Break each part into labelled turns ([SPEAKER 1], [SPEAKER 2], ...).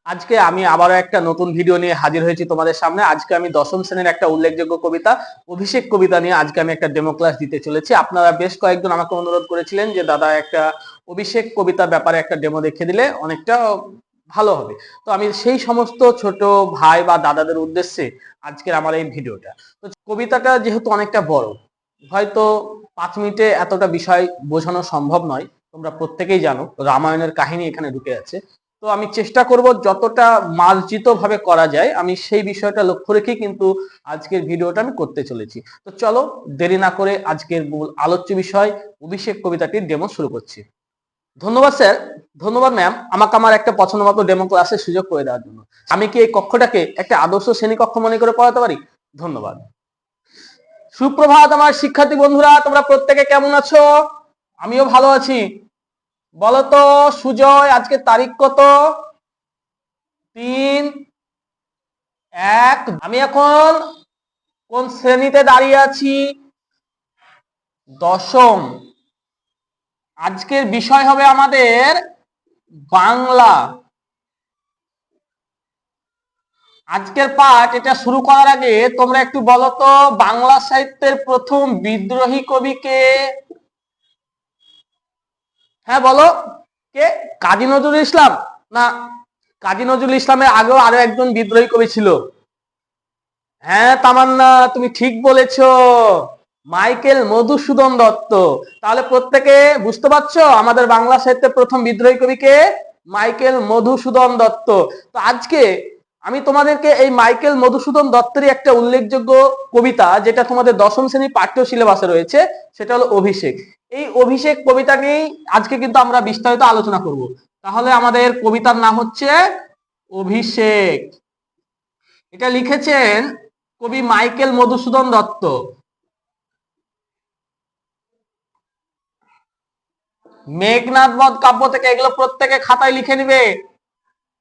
[SPEAKER 1] আজকে আমি আবারও একটা নতুন ভিডিও নিয়ে হাজির হয়েছি তোমাদের সামনে। আজকে আমি দশম শ্রেণীর একটা উল্লেখযোগ্য কবিতা অভিষেক কবিতা নিয়ে আজকে আমি একটা ডেমো ক্লাস দিতে চলেছি। আপনারা বেশ কয়েকজন আমাকে অনুরোধ করেছিলেন যে দাদা একটা অভিষেক কবিতা ব্যাপারে একটা ডেমো দেখে দিলে অনেকটা ভালো হবে। তো আমি সেই সমস্ত ছোট ভাই বা দাদাদের উদ্দেশ্যে আজকের আমার এই ভিডিওটা। তো কবিতাটা যেহেতু অনেকটা বড়, হয়তো 5 মিনিটে এতটা বিষয় বোঝানো সম্ভব নয়। তোমরা প্রত্যেকেই জানো রামায়ণের কাহিনী এখানে ঢুকে আছে। তো আমি চেষ্টা করব যতটা মার্জিত ভাবে করা যায়, আমি সেই বিষয়টা লক্ষ্য রেখে কিন্তু আজকের ভিডিওটা আমি করতে চলেছি। তো চলো দেরি না করে আজকের মূল আলোচ্য বিষয় অভিষেক কবিতাটির ডেমো শুরু করছি। ধন্যবাদ স্যার, ধন্যবাদ ম্যাম, আমাকে আমার একটা পছন্দ মতো ডেমো ক্লাসের সুযোগ করে দেওয়ার জন্য। আমি কি এই কক্ষটাকে একটা আদর্শ শ্রেণী কক্ষ মনে করে পড়াতে পারি? ধন্যবাদ। সুপ্রভাত আমার শিক্ষার্থী বন্ধুরা, তোমরা প্রত্যেকে কেমন আছো? আমিও ভালো আছি। বলতো সুজয়, আজকে তারিখ কত? 3-1। আমি এখন কোন শ্রেণীতে দাঁড়িয়ে আছি? দশম। আজকের বিষয় হবে আমাদের বাংলা। আজকের পাঠ এটা শুরু করার আগে তোমরা একটু বলো তো বাংলা সাহিত্যের প্রথম বিদ্রোহী কবি কে? হ্যাঁ বলো, কে? কাজী নজরুল ইসলাম? না, কাজী নজরুল ইসলামের আগেও আরো একজন বিদ্রোহী কবি ছিল। হ্যাঁ তামান্না, তুমি ঠিক বলেছ, মাইকেল মধুসূদন দত্ত। তাহলে প্রত্যেকে বুঝতে পারছো আমাদের বাংলা সাহিত্যের প্রথম বিদ্রোহী কবি কে? মাইকেল মধুসূদন দত্ত। তো আজকে আমি তোমাদেরকে এই মাইকেল মধুসূদন দত্তেরই একটা উল্লেখযোগ্য কবিতা, যেটা তোমাদের দশম শ্রেণীর পাঠ্য সিলেবাসে রয়েছে, সেটা হলো অভিষেক। এই অভিষেক কবিতা নিয়েই আজকে কিন্তু আমরা বিস্তারিত আলোচনা করব। তাহলে আমাদের কবিতার নাম হচ্ছে অভিষেক। এটা লিখেছেন কবি মাইকেল মধুসূদন দত্ত। মেঘনাদ বধ কাব্য থেকে, এগুলো প্রত্যেকে খাতায় লিখে নিবে।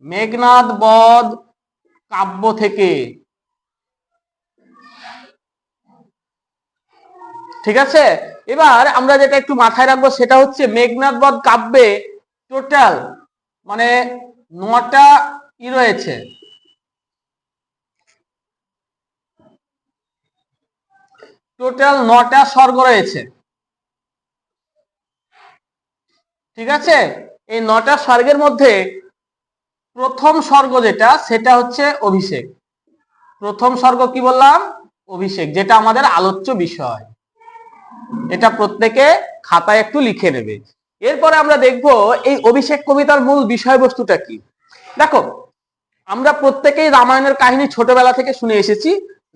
[SPEAKER 1] মেঘনাদ বধ কাব্য থেকে, ঠিক আছে? এবার আমরা যেটা একটু মাথায় রাখবো সেটা হচ্ছে মেঘনাদ বধ কাব্যে টোটাল মানে 9টা রয়েছে। টোটাল 9টা স্বর্গ রয়েছে, ঠিক আছে? এই 9টা স্বর্গের মধ্যে প্রথম স্বর্গ যেটা, সেটা হচ্ছে অভিষেক। প্রথম স্বর্গ কি বললাম? অভিষেক, যেটা আমাদের আলোচ্য বিষয়। এটা প্রত্যেকে খাতায় একটু লিখে নেবে। এরপরে আমরা দেখব এই অভিষেক কবিতার মূল বিষয়বস্তুটা কি। দেখো, আমরা প্রত্যেকেই রামায়ণের কাহিনী ছোটবেলা থেকে শুনে এসেছি।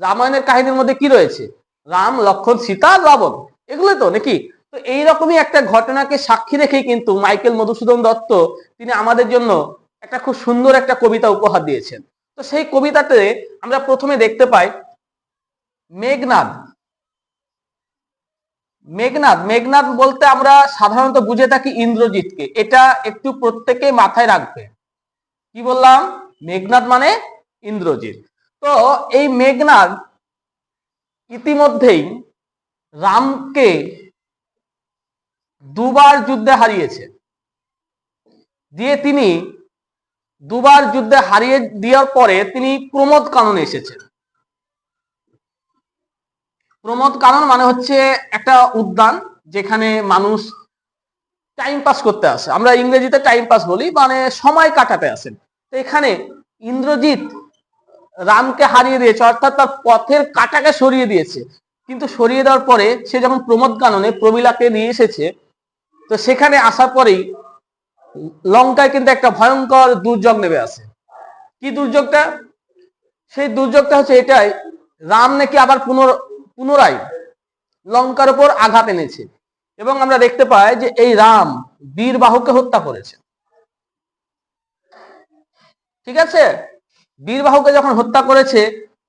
[SPEAKER 1] রামায়ণের কাহিনীর মধ্যে কি রয়েছে? রাম, লক্ষ্মণ, সীতা, রাবণ, এগুলো তো নাকি? তো এইরকমই একটা ঘটনাকে সাক্ষী রেখেই কিন্তু মাইকেল মধুসূদন দত্ত তিনি আমাদের জন্য একটা খুব সুন্দর একটা কবিতা উপহার দিয়েছেন। তো সেই কবিতাতে আমরা প্রথমে দেখতে পাই মেঘনাদ। মেঘনাদ, মেঘনাদ বলতে আমরা সাধারণত বুঝে থাকি ইন্দ্রজিৎকে। এটা একটু প্রত্যেকে মাথায় রাখবে। কি বললাম? মেঘনাদ মানে ইন্দ্রজিৎ। তো এই মেঘনাদ ইতিমধ্যেই রামকে দুবার যুদ্ধে হারিয়েছে, দিয়ে তিনি দুবার যুদ্ধে হারিয়ে দেওয়ার পরে তিনি প্রমোদ কাননে এসেছেন। প্রমোদ কানন মানে হচ্ছে একটা উদ্যান যেখানে মানুষ টাইম পাস করতে আসে। আমরা ইংরেজিতে টাইম পাস বলি, মানে সময় কাটাতে আসেন। তো এখানে ইন্দ্রজিৎ রামকে হারিয়ে দিয়েছে, অর্থাৎ তার পথের কাঁটাকে সরিয়ে দিয়েছে। কিন্তু সরিয়ে দেওয়ার পরে সে যখন প্রমোদ কাননে প্রমীলাকে নিয়ে এসেছে, তো সেখানে আসার পরেই লঙ্কায় কিন্তু একটা ভয়ঙ্কর দুর্যোগ নেমে আসে। কি দুর্যোগটা? সেই দুর্যোগটা হচ্ছে এটাই, রাম নাকি আবার পুনরায় লঙ্কার উপর আঘাত এনেছে। এবং আমরা দেখতে পাই যে এই রাম বীরবাহুকে হত্যা করেছে, ঠিক আছে? বীরবাহুকে যখন হত্যা করেছে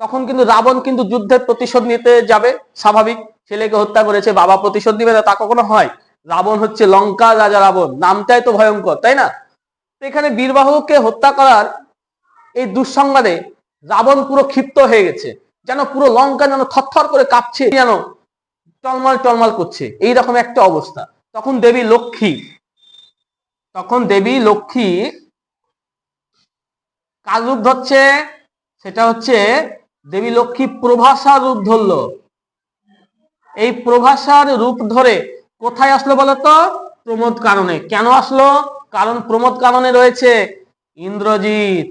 [SPEAKER 1] তখন কিন্তু রাবণ কিন্তু যুদ্ধের প্রতিশোধ নিতে যাবে। স্বাভাবিক, ছেলেকে হত্যা করেছে, বাবা প্রতিশোধ নিবে না, তা কখনো হয়? রাবণ হচ্ছে লঙ্কার রাজা রাবণ, নামটাই তো ভয়ঙ্কর, তাই না? তো এখানে বীরবাহুকে হত্যা করার এই দুঃসংবাদে রাবণ পুরো ক্ষিপ্ত হয়ে গেছে, যেন পুরো লঙ্কা যেন থরথর করে কাঁপছে, যেন টলমল টলমল করছে, এইরকম একটা অবস্থা। তখন দেবী লক্ষ্মী কার রূপ ধরছে? সেটা হচ্ছে দেবী লক্ষ্মী প্রভাসার রূপ ধরলো। এই প্রভাসার রূপ ধরে কোথায় আসলো বলতো? প্রমোদ কাননে। কেন আসলো? কারণ প্রমোদ কাননে রয়েছে ইন্দ্রজিৎ।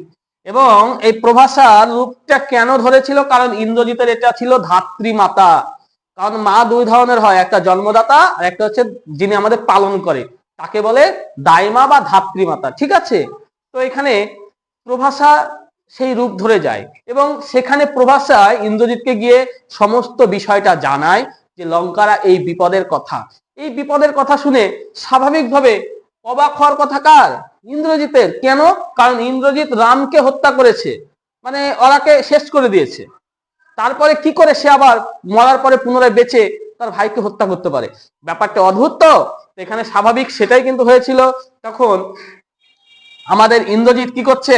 [SPEAKER 1] এবং এই প্রভাসার রূপটা কেন ধরেছিল? কারণ ইন্দ্রজিতের এটা ছিল ধাত্রী মাতা। কারণ মা দুই ধরনের হয়, একটা জন্মদাতা আর একটা হচ্ছে যিনি আমাদের পালন করে, তাকে বলে দাইমা বা ধাত্রী মাতা। ঠিক আছে, তো এখানে প্রভাসা সেই রূপ ধরে যায় এবং সেখানে প্রভাসা ইন্দ্রজিৎকে গিয়ে সমস্ত বিষয়টা জানায় যে লঙ্কারা এই বিপদের কথা। এই বিপদের কথা শুনে স্বাভাবিকভাবে অবাক হওয়ার কথা কার? ইন্দ্রজিতের। কেন? কারণ ইন্দ্রজিৎ রামকে হত্যা করেছে, মানে ওরাকে শেষ করে দিয়েছে। তারপরে কি করে সে আবার মরার পরে পুনরায় বেঁচে তার ভাইকে হত্যা করতে পারে? ব্যাপারটা অদ্ভুত। তো এখানে স্বাভাবিক সেটাই কিন্তু হয়েছিল। তখন আমাদের ইন্দ্রজিৎ কি করছে?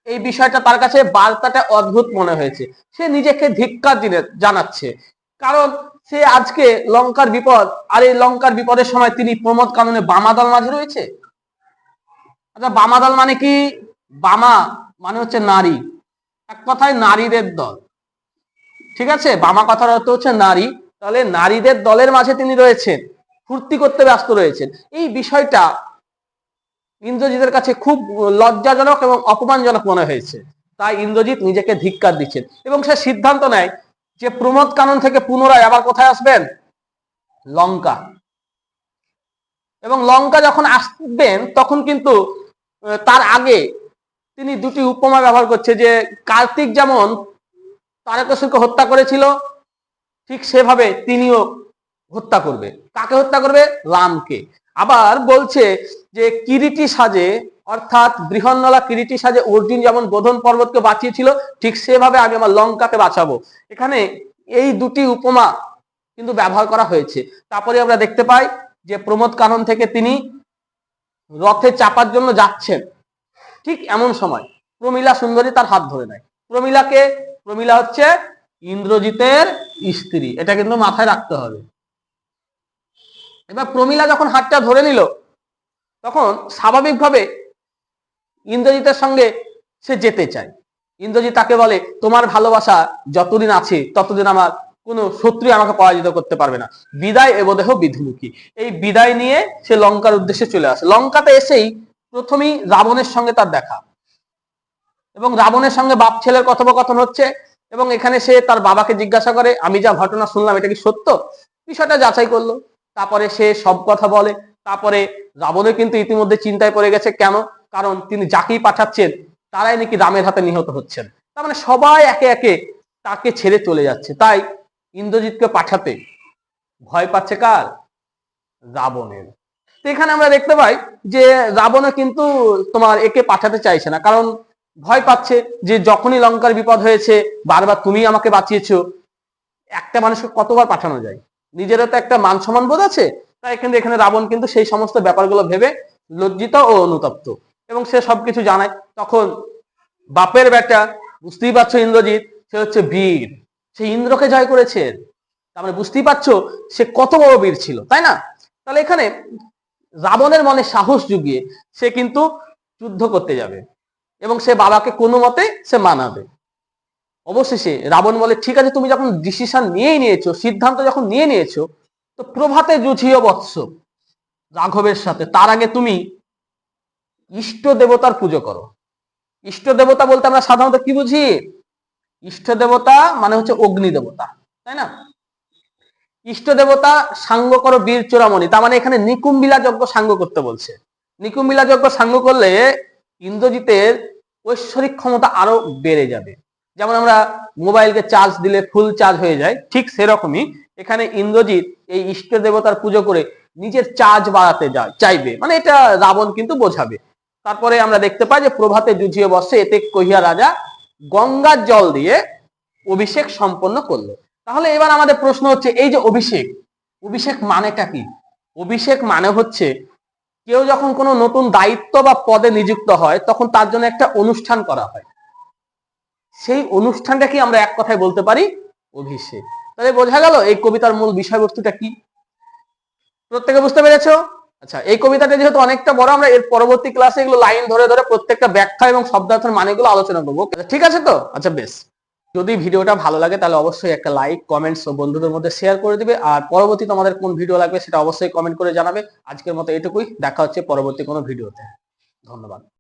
[SPEAKER 1] এই বিষয়টা তার কাছে বার্তাটা অদ্ভুত মনে হয়েছে। সে নিজেকে ধিক্কার জানাচ্ছে, কারণ সে আজকে লঙ্কার বিপদ, আর এই লঙ্কার বিপদের সময় তিনি প্রমোদ কাননে বামাদল মাঝে রয়েছে। আচ্ছা, বামাদল মানে কি? বামা মানে হচ্ছে নারী, এক কথায় নারীদের দল। ঠিক আছে, বামা কথার অর্থ হচ্ছে নারী। তাহলে নারীদের দলের মাঝে তিনি রয়েছেন, ফুর্তি করতে ব্যস্ত রয়েছেন। এই বিষয়টা ইন্দ্রজিতের কাছে খুব লজ্জাজনক এবং অপমানজনক মনে হয়েছে। তাই ইন্দ্রজিৎ নিজেকে ধিক্কার দিচ্ছেন এবং সে সিদ্ধান্ত নেয় যে প্রমোদ কানন থেকে পুনরায় আবার কোথায় আসবেন? লঙ্কা। এবং লঙ্কা যখন আসবেন তখন কিন্তু তার আগে তিনি দুটি উপমা ব্যবহার করছে, যে কার্তিক যেমন তারকাসুরকে হত্যা করেছিল, ঠিক সেভাবে তিনিও হত্যা করবে। কাকে হত্যা করবে? রামকে। আবার বলছে যে কিরিটি সাজে, অর্থাৎ বৃহন্নলা কিরিটি সাজে অর্জুন যেমন গোধন পর্বতকে বাঁচিয়েছিল, ঠিক সেভাবে আমি আমার লঙ্কাকে বাঁচাবো। এখানে এই দুটি উপমা কিন্তু ব্যবহার করা হয়েছে। তারপরে আমরা দেখতে পাই যে প্রমোদ কানন থেকে তিনি রথে চাপার জন্য যাচ্ছেন, ঠিক এমন সময় প্রমীলা সুন্দরী তার হাত ধরে নেয়। প্রমীলাকে? প্রমীলা হচ্ছে ইন্দ্রজিতের স্ত্রী, এটা কিন্তু মাথায় রাখতে হবে। এবার প্রমীলা যখন হাতটা ধরে নিল, তখন স্বাভাবিকভাবে ইন্দ্রজিতের সঙ্গে সে যেতে চায়। ইন্দ্রজিৎ তাকে বলে, তোমার ভালোবাসা যতদিন আছে ততদিন আমার কোনো শত্রু আমাকে পরাজিত করতে পারবে না, বিদায় এবদেহ বিধিমুখী। এই বিদায় নিয়ে সে লঙ্কার উদ্দেশ্যে চলে আসে। লঙ্কাতে এসেই প্রথমেই রাবণের সঙ্গে তার দেখা, এবং রাবণের সঙ্গে বাপ ছেলের কথোপকথন হচ্ছে। এবং এখানে সে তার বাবাকে জিজ্ঞাসা করে, আমি যা ঘটনা শুনলাম এটা কি সত্য? বিষয়টা যাচাই করলো। তারপরে সে সব কথা বলে। তারপরে রাবণের কিন্তু ইতিমধ্যে চিন্তায় পড়ে গেছে। কেন? কারণ তিনি যাকেই পাঠাচ্ছেন তারাই নাকি রামের হাতে নিহত হচ্ছেন। তার মানে সবাই একে একে তাকে ছেড়ে চলে যাচ্ছে। তাই ইন্দ্রজিৎকে পাঠাতে ভয় পাচ্ছে কার? রাবণের। তো এখানে আমরা দেখতে পাই যে রাবণও কিন্তু তোমার একে পাঠাতে চাইছে না, কারণ ভয় পাচ্ছে যে যখনই লঙ্কার বিপদ হয়েছে বারবার তুমি আমাকে বাঁচিয়েছো। একটা মানুষকে কতবার পাঠানো যায়? নিজেরও তো একটা মান সম্মান বোধ আছে। তাই এখানে রাবণ কিন্তু সেই সমস্ত ব্যাপারগুলো ভেবে লজ্জিত ও অনুতপ্ত, এবং সে সবকিছু জানায়। তখন বাপের বেটা, বুঝতেই পারছো ইন্দ্রজিৎ, সে হচ্ছে বীর, সে ইন্দ্রকে জয় করেছে। তার মানে বুঝতেই পারছো সে কত বড় বীর ছিল, তাই না? তাহলে এখানে রাবণের মনে সাহস জুগিয়ে সে কিন্তু যুদ্ধ করতে যাবে এবং সে বাবাকে কোনো মতে সে মানাবে। অবশেষে রাবণ বলে, ঠিক আছে, তুমি যখন ডিসিশন নিয়েই নিয়েছো, সিদ্ধান্ত যখন নিয়ে নিয়েছো, তো প্রভাতে যুঝিও বৎস রাঘবের সাথে। তার আগে তুমি ইষ্ট দেবতার পুজো করো। ইষ্ট দেবতা বলতে আমরা সাধারণত কি বুঝি? ইষ্ট দেবতা মানে হচ্ছে অগ্নি দেবতা, তাই না? ইষ্ট দেবতা সাঙ্গ করো বীর চূড়ামণি, তার মানে এখানে নিকুম্বিলা যজ্ঞ সাঙ্গ করতে বলছে। নিকুম্বিলা যজ্ঞ সাঙ্গ করলে ইন্দ্রজিতের ঐশ্বরিক ক্ষমতা আরো বেড়ে যাবে। যেমন আমরা মোবাইলকে চার্জ দিলে ফুল চার্জ হয়ে যায়, ঠিক সেরকমই এখানে ইন্দ্রজিৎ এই ইষ্ট দেবতার পুজো করে নিজের চার্জ বাড়াতে চাইবে, মানে এটা রাবণ কিন্তু বোঝাবে। তারপরে আমরা দেখতে পাই যে প্রভাতে যুঝিয়ে বসে এতে কহিয়া রাজা গঙ্গার জল দিয়ে অভিষেক সম্পন্ন করলো। তাহলে এবার আমাদের প্রশ্ন হচ্ছে, এই যে অভিষেক, অভিষেক মানেটা কি? অভিষেক মানে হচ্ছে কেউ যখন কোনো নতুন দায়িত্ব বা পদে নিযুক্ত হয় তখন তার জন্য একটা অনুষ্ঠান করা হয়। সেই অনুষ্ঠানটাকে আমরা এক কথায় বলতে পারি অভিষেক। তাহলে বোঝা গেল এই কবিতার মূল বিষয়বস্তুটা কি? প্রত্যেকে বুঝতে পেরেছো? আচ্ছা, এই কবিতাটা যেহেতু অনেকটা বড়, আমরা এর পরবর্তী ক্লাসে এগুলো লাইন ধরে ধরে প্রত্যেকটা ব্যাখ্যা এবং শব্দার্থের মানেগুলো আলোচনা করবো। ঠিক আছে তো? আচ্ছা বেশ। যদি ভিডিওটা ভালো লাগে তাহলে অবশ্যই একটা লাইক, কমেন্টস ও বন্ধুদের মধ্যে শেয়ার করে দিবে। আর পরবর্তী তোমাদের কোন ভিডিও লাগবে সেটা অবশ্যই কমেন্ট করে জানাবে। আজকের মতো এটুকুই, দেখা হচ্ছে পরবর্তী কোনো ভিডিওতে। ধন্যবাদ।